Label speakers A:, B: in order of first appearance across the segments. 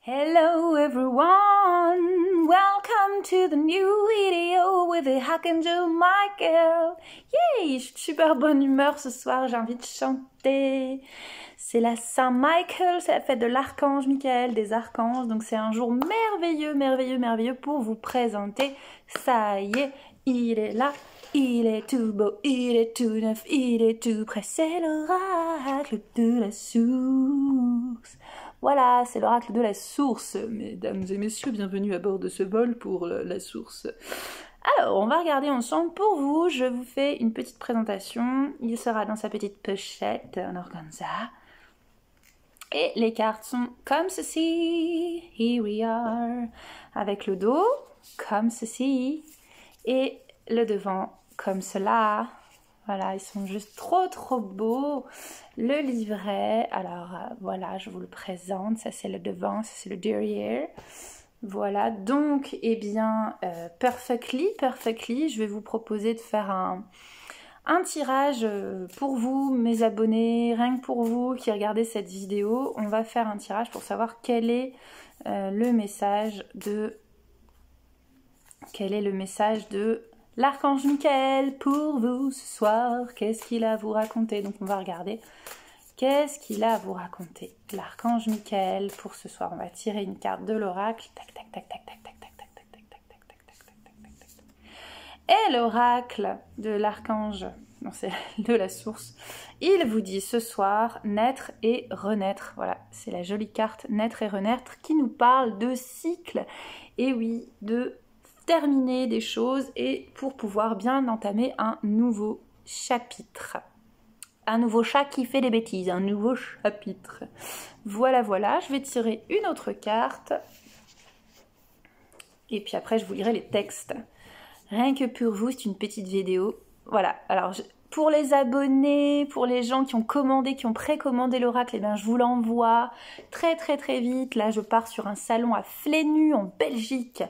A: Hello everyone, welcome to the new video with the Archangel Michael. Yay, je suis de super bonne humeur ce soir, j'ai envie de chanter. C'est la Saint Michael, c'est la fête de l'archange Michael, des archanges. Donc c'est un jour merveilleux, merveilleux, merveilleux pour vous présenter. Ça y est, il est là, il est tout beau, il est tout neuf, il est tout prêt. C'est l'oracle de la source. Voilà, c'est l'oracle de la source. Mesdames et messieurs, bienvenue à bord de ce vol pour la source. Alors, on va regarder ensemble. Pour vous, je vous fais une petite présentation. Il sera dans sa petite pochette en organza. Et les cartes sont comme ceci. Here we are. Avec le dos, comme ceci. Et le devant, comme cela. Voilà, ils sont juste trop beaux. Le livret, alors voilà, je vous le présente. Ça c'est le devant, ça c'est le derrière. Voilà, donc, eh bien, perfectly, je vais vous proposer de faire un tirage pour vous, mes abonnés, rien que pour vous qui regardez cette vidéo. On va faire un tirage pour savoir quel est le message de... l'archange Michael pour vous ce soir. Qu'est-ce qu'il a à vous raconter? Donc on va regarder. Qu'est-ce qu'il a à vous raconter? L'archange Michael pour ce soir. On va tirer une carte de l'oracle. Tac tac tac tac tac tac tac tac tac tac tac tac tac tac tac tac tac. Et l'oracle de l'archange, non c'est de la source. Il vous dit ce soir naître et renaître. Voilà, c'est la jolie carte naître et renaître qui nous parle de cycle. Et oui, de terminer des choses et pour pouvoir bien entamer un nouveau chapitre. Un nouveau chat qui fait des bêtises, un nouveau chapitre. Voilà, voilà, je vais tirer une autre carte. Et puis après, je vous lirai les textes. Rien que pour vous, c'est une petite vidéo. Voilà, alors pour les abonnés, pour les gens qui ont commandé, qui ont précommandé l'oracle, eh bien, je vous l'envoie très vite. Là, je pars sur un salon à Flénu, en Belgique,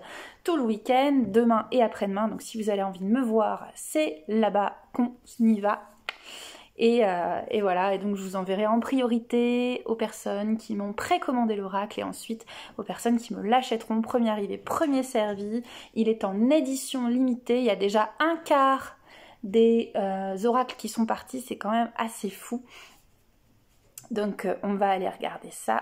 A: tout le week-end, demain et après-demain. Donc, si vous avez envie de me voir, c'est là-bas qu'on y va. Et voilà, et donc je vous enverrai en priorité aux personnes qui m'ont précommandé l'oracle et ensuite aux personnes qui me l'achèteront, premier arrivé, premier servi. Il est en édition limitée, il y a déjà un quart des oracles qui sont partis, c'est quand même assez fou. Donc on va aller regarder ça.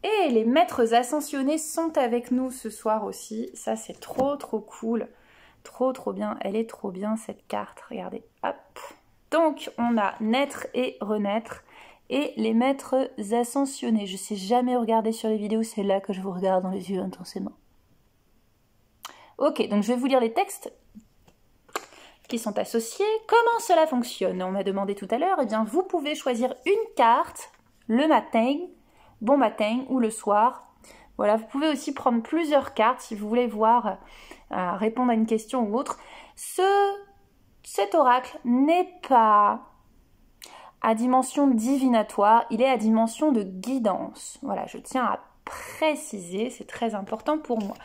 A: Et les maîtres ascensionnés sont avec nous ce soir aussi, ça c'est trop cool. Trop bien, elle est trop bien cette carte, regardez, hop. Donc on a naître et renaître et les maîtres ascensionnés. Je sais jamais regarder sur les vidéos, c'est là que je vous regarde dans les yeux intensément. Ok, donc je vais vous lire les textes qui sont associés. Comment cela fonctionne? On m'a demandé tout à l'heure, eh bien vous pouvez choisir une carte le matin, bon matin ou le soir. Voilà, vous pouvez aussi prendre plusieurs cartes si vous voulez voir, répondre à une question ou autre. Cet oracle n'est pas à dimension divinatoire, il est à dimension de guidance. Voilà, je tiens à préciser, c'est très important pour moi.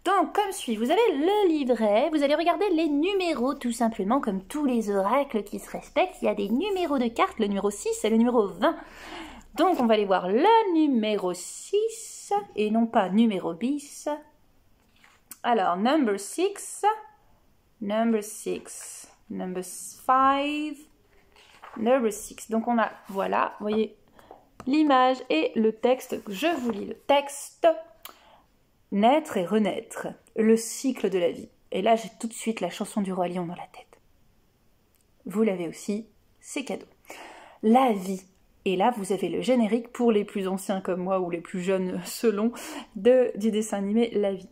A: Donc, comme suit, vous avez le livret, vous allez regarder les numéros tout simplement, comme tous les oracles qui se respectent. Il y a des numéros de cartes, le numéro 6 et le numéro 20. Donc, on va aller voir le numéro 6 et non pas numéro 10. Alors, number 6, number 6, number 5, number 6. Donc, on a, voilà, vous voyez, l'image et le texte. Je vous lis le texte. Naître et renaître, le cycle de la vie. Et là, j'ai tout de suite la chanson du Roi Lion dans la tête. Vous l'avez aussi, c'est cadeau. La vie. Et là, vous avez le générique pour les plus anciens comme moi ou les plus jeunes selon du dessin animé La vie.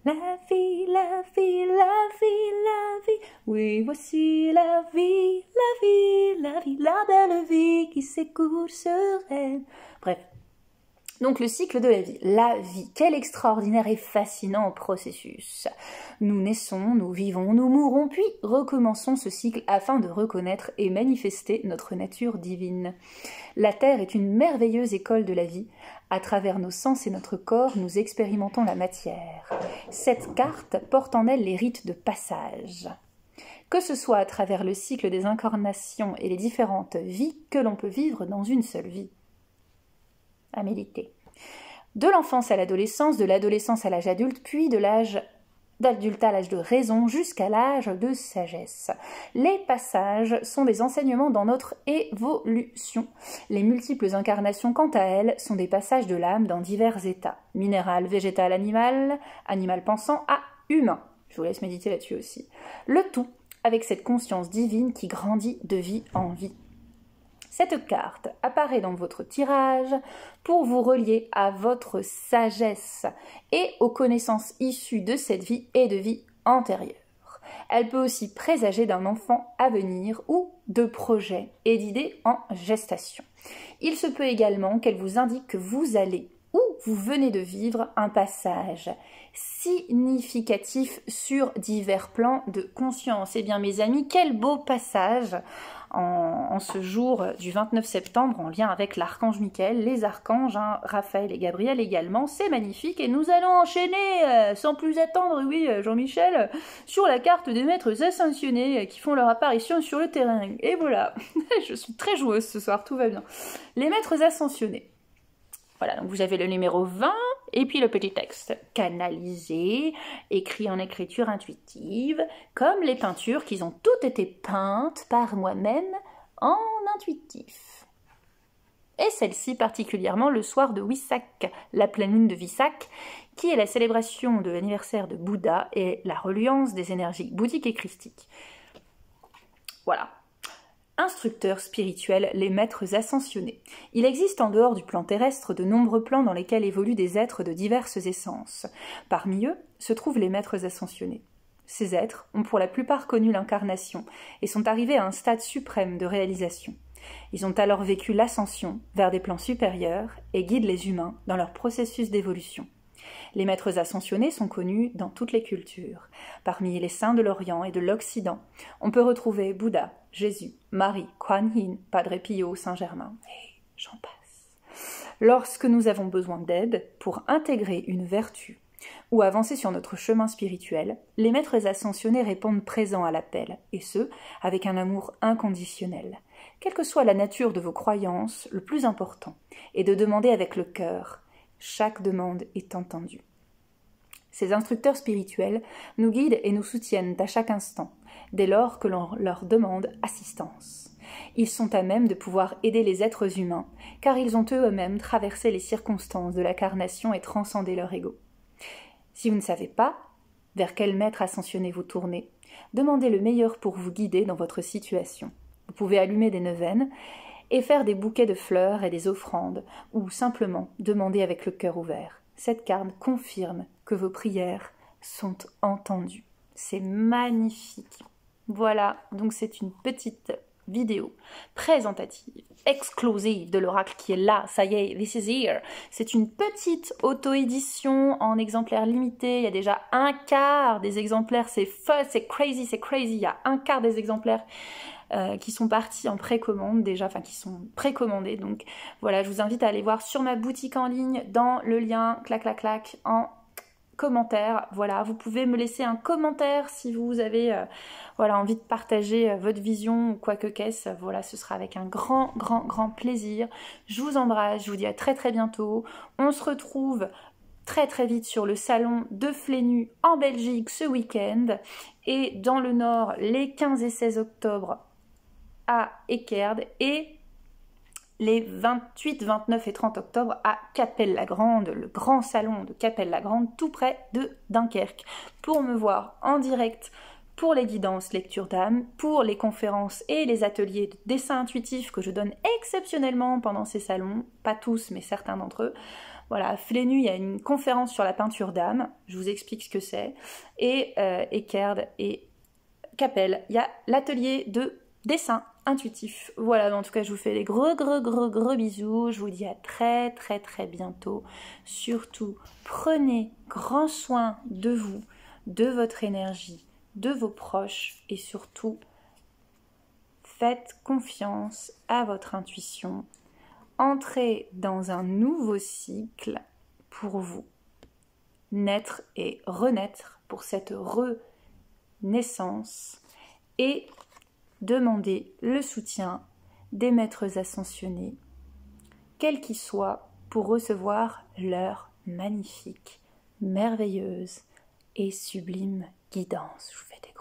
A: La vie, la vie, la vie, la vie. Oui, voici la vie, la vie, la vie, la belle vie qui s'écoule sereine. Bref. Donc le cycle de la vie. La vie, quel extraordinaire et fascinant processus. Nous naissons, nous vivons, nous mourons, puis recommençons ce cycle afin de reconnaître et manifester notre nature divine. La Terre est une merveilleuse école de la vie. À travers nos sens et notre corps, nous expérimentons la matière. Cette carte porte en elle les rites de passage. Que ce soit à travers le cycle des incarnations et les différentes vies que l'on peut vivre dans une seule vie. à méditer. De l'enfance à l'adolescence, de l'adolescence à l'âge adulte, puis de l'âge d'adulte à l'âge de raison jusqu'à l'âge de sagesse. Les passages sont des enseignements dans notre évolution. Les multiples incarnations, quant à elles, sont des passages de l'âme dans divers états. Minéral, végétal, animal, animal pensant à humain. Je vous laisse méditer là-dessus aussi. Le tout avec cette conscience divine qui grandit de vie en vie. Cette carte apparaît dans votre tirage pour vous relier à votre sagesse et aux connaissances issues de cette vie et de vie antérieure. Elle peut aussi présager d'un enfant à venir ou de projets et d'idées en gestation. Il se peut également qu'elle vous indique que vous allez ou vous venez de vivre un passage significatif sur divers plans de conscience. Eh bien mes amis, quel beau passage en ce jour du 29 septembre en lien avec l'archange Michael, les archanges, Raphaël et Gabriel également, c'est magnifique et nous allons enchaîner sans plus attendre, oui Jean-Michel, sur la carte des maîtres ascensionnés qui font leur apparition sur le terrain. Et voilà, je suis très joueuse ce soir, tout va bien. Les maîtres ascensionnés. Voilà, donc vous avez le numéro 20 et puis le petit texte canalisé, écrit en écriture intuitive, comme les peintures qui ont toutes été peintes par moi-même en intuitif. Et celle-ci particulièrement le soir de Wesak, la pleine lune de Visak, qui est la célébration de l'anniversaire de Bouddha et la reliance des énergies bouddhiques et christiques. Voilà. Instructeurs spirituels, les maîtres ascensionnés. Il existe en dehors du plan terrestre de nombreux plans dans lesquels évoluent des êtres de diverses essences. Parmi eux se trouvent les maîtres ascensionnés. Ces êtres ont pour la plupart connu l'incarnation et sont arrivés à un stade suprême de réalisation. Ils ont alors vécu l'ascension vers des plans supérieurs et guident les humains dans leur processus d'évolution. Les maîtres ascensionnés sont connus dans toutes les cultures. Parmi les saints de l'Orient et de l'Occident, on peut retrouver Bouddha, Jésus, Marie, Kuan Yin, Padre Pio, Saint-Germain, et j'en passe. Lorsque nous avons besoin d'aide pour intégrer une vertu ou avancer sur notre chemin spirituel, les maîtres ascensionnés répondent présents à l'appel, et ce, avec un amour inconditionnel. Quelle que soit la nature de vos croyances, le plus important est de demander avec le cœur. Chaque demande est entendue. Ces instructeurs spirituels nous guident et nous soutiennent à chaque instant, dès lors que l'on leur demande assistance. Ils sont à même de pouvoir aider les êtres humains, car ils ont eux-mêmes traversé les circonstances de l'incarnation et transcendé leur ego. Si vous ne savez pas vers quel maître ascensionné vous tournez, demandez le meilleur pour vous guider dans votre situation. Vous pouvez allumer des neuvaines et faire des bouquets de fleurs et des offrandes, ou simplement demander avec le cœur ouvert. Cette carte confirme que vos prières sont entendues. C'est magnifique. Voilà, donc c'est une petite vidéo présentative, exclusive de l'oracle qui est là, ça y est, this is here. C'est une petite auto-édition en exemplaires limités, il y a déjà un quart des exemplaires, c'est fun, c'est crazy, il y a un quart des exemplaires qui sont partis en précommande déjà, enfin qui sont précommandés, donc voilà, je vous invite à aller voir sur ma boutique en ligne, dans le lien, clac clac clac, en commentaire, voilà, vous pouvez me laisser un commentaire si vous avez voilà, envie de partager votre vision ou quoi que qu'est-ce, voilà, ce sera avec un grand plaisir. Je vous embrasse, je vous dis à très bientôt, on se retrouve très vite sur le salon de Flénu en Belgique ce week-end et dans le Nord les 15 et 16 octobre à Eckerd et les 28, 29 et 30 octobre à Capelle-la-Grande, le grand salon de Capelle-la-Grande, tout près de Dunkerque. Pour me voir en direct, pour les guidances lecture d'âme, pour les conférences et les ateliers de dessin intuitif que je donne exceptionnellement pendant ces salons, pas tous mais certains d'entre eux. Voilà, à Flénu, il y a une conférence sur la peinture d'âme, je vous explique ce que c'est, et Eckerd et Capelle, il y a l'atelier de dessin intuitif. Voilà, en tout cas, je vous fais des gros bisous. Je vous dis à très bientôt. Surtout, prenez grand soin de vous, de votre énergie, de vos proches et surtout, faites confiance à votre intuition. Entrez dans un nouveau cycle pour vous. Naître et renaître pour cette renaissance et demandez le soutien des maîtres ascensionnés, quels qu'ils soient, pour recevoir leur magnifique, merveilleuse et sublime guidance. Je vous fais des